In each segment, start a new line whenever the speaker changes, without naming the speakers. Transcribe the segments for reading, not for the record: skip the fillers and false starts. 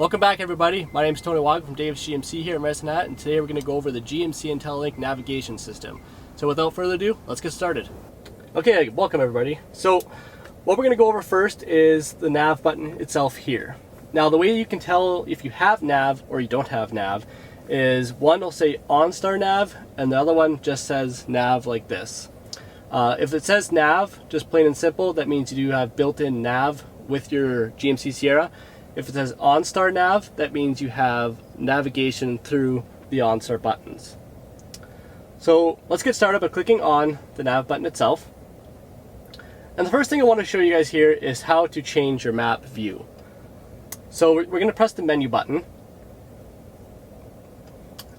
Welcome back, everybody. My name is Tony Weigel from Dave's GMC here in Medicine Hat, and today we're going to go over the GMC IntelliLink navigation system. So without further ado, let's get started. Okay, welcome everybody. So what we're going to go over first is the nav button itself here. Now the way you can tell if you have nav or you don't have nav is one will say OnStar Nav and the other one just says nav like this. If it says nav, just plain and simple, that means you do have built-in nav with your GMC Sierra. If it says OnStar Nav, that means you have navigation through the OnStar buttons. So let's get started by clicking on the nav button itself. And the first thing I want to show you guys here is how to change your map view. So we're going to press the menu button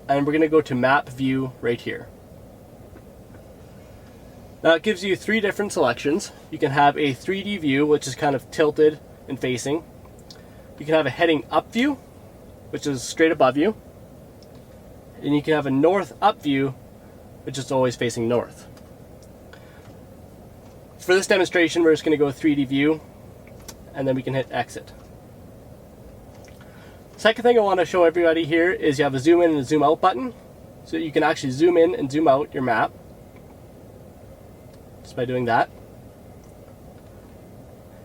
and we're going to go to map view right here. Now it gives you three different selections. You can have a 3D view, which is kind of tilted and facing. You can have a heading up view, which is straight above you. And you can have a north up view, which is always facing north. For this demonstration, we're just going to go 3D view, and then we can hit exit. Second thing I want to show everybody here is you have a zoom in and a zoom out button. So you can actually zoom in and zoom out your map just by doing that.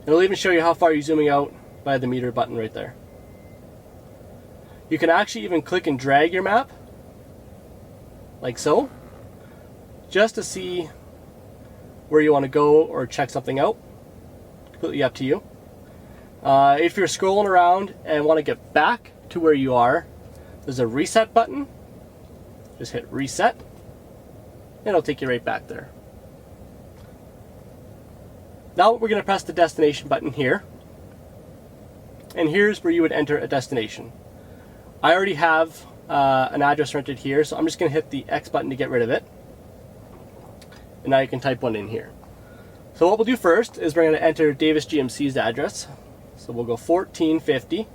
And it'll even show you how far you're zooming out by the meter button right there. You can actually even click and drag your map like so, just to see where you want to go or check something out. Completely up to you. If you're scrolling around and want to get back to where you are, there's a reset button. Just hit reset and it'll take you right back there. Now we're going to press the destination button here. And here's where you would enter a destination. I already have an address rented here, so I'm just going to hit the X button to get rid of it. And now you can type one in here. So what we'll do first is we're going to enter Davis GMC's address. So we'll go 1450.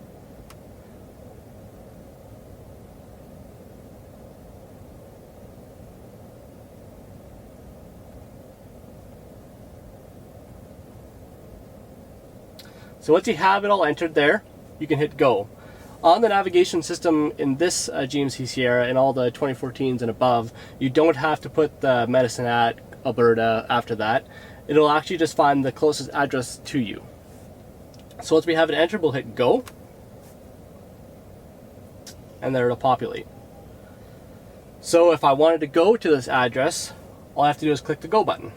So once you have it all entered there, you can hit go. On the navigation system in this GMC Sierra and all the 2014s and above, you don't have to put the Medicine Hat, Alberta after that. It'll actually just find the closest address to you. So once we have it entered, we'll hit go. And there it'll populate. So if I wanted to go to this address, all I have to do is click the go button.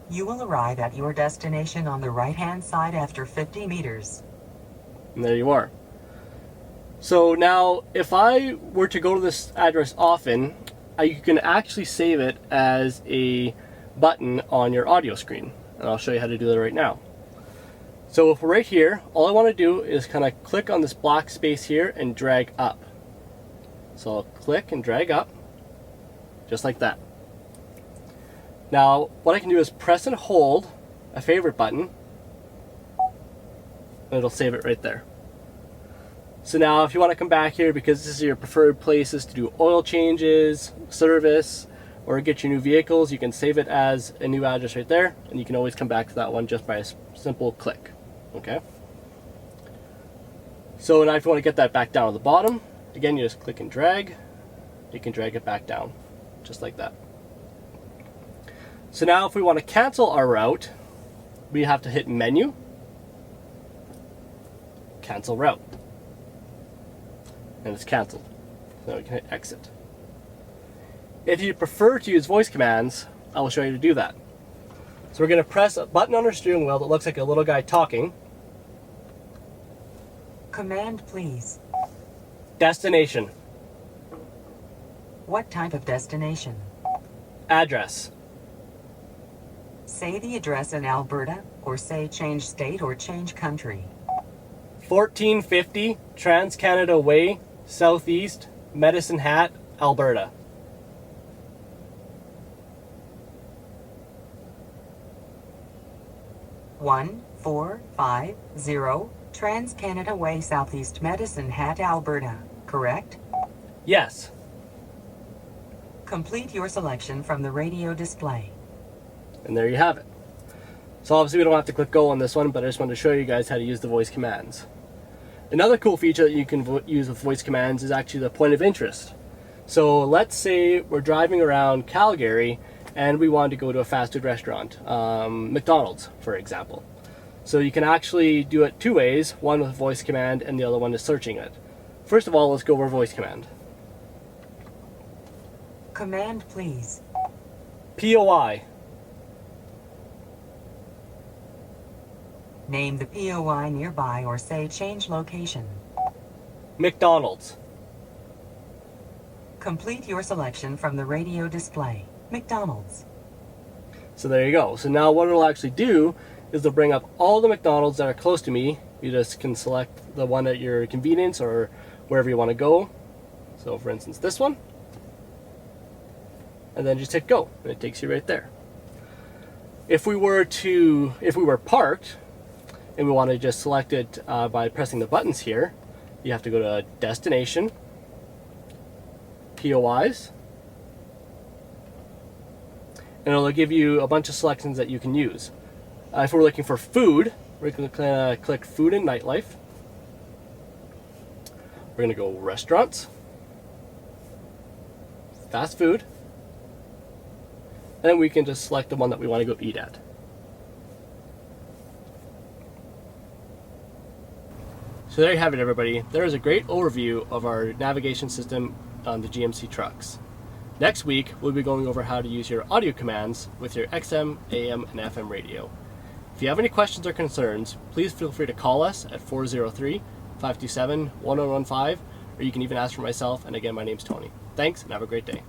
You will arrive at your destination on the right-hand side after 50 meters.
And there you are. So now, if I were to go to this address often, you can actually save it as a button on your audio screen. And I'll show you how to do that right now. So if we're right here, all I want to do is kind of click on this black space here and drag up. So I'll click and drag up, just like that. Now, what I can do is press and hold a favorite button, and it'll save it right there. So now if you want to come back here because this is your preferred places to do oil changes, service, or get your new vehicles, you can save it as a new address right there, and you can always come back to that one just by a simple click. Okay? So now if you want to get that back down to the bottom, again, you just click and drag. You can drag it back down, just like that. So now if we want to cancel our route, we have to hit menu, cancel route, and it's canceled. So we can hit exit. If you prefer to use voice commands, I will show you to do that. So we're going to press a button on our steering wheel that looks like a little guy talking.
Command, please.
Destination.
What type of destination?
Address.
Say the address in Alberta, or say change state or change country.
1450 Trans-Canada Way, Southeast, Medicine Hat, Alberta.
One 450 Trans-Canada Way, Southeast, Medicine Hat, Alberta, correct?
Yes.
Complete your selection from the radio display.
And there you have it. So obviously we don't have to click go on this one, but I just wanted to show you guys how to use the voice commands. Another cool feature that you can use with voice commands is actually the point of interest. So let's say we're driving around Calgary and we want to go to a fast food restaurant, McDonald's, for example. So you can actually do it two ways, one with voice command and the other one is searching it. First of all, let's go over voice command.
Command, please.
POI.
Name the POI nearby or say change location.
McDonald's.
Complete your selection from the radio display. McDonald's.
So there you go. So now what it'll actually do is they'll bring up all the McDonald's that are close to me. You just can select the one at your convenience or wherever you want to go. So for instance, this one. And then just hit go, and it takes you right there. If we were parked, and we want to just select it by pressing the buttons here, you have to go to Destination, POIs, and it'll give you a bunch of selections that you can use. If we're looking for food, we're going to click Food and Nightlife. We're going to go Restaurants, Fast Food, and then we can just select the one that we want to go eat at. So there you have it, everybody. There is a great overview of our navigation system on the GMC trucks. Next week, we'll be going over how to use your audio commands with your XM, AM, and FM radio. If you have any questions or concerns, please feel free to call us at 403-527-1115, or you can even ask for myself, and again, my name's Tony. Thanks, and have a great day.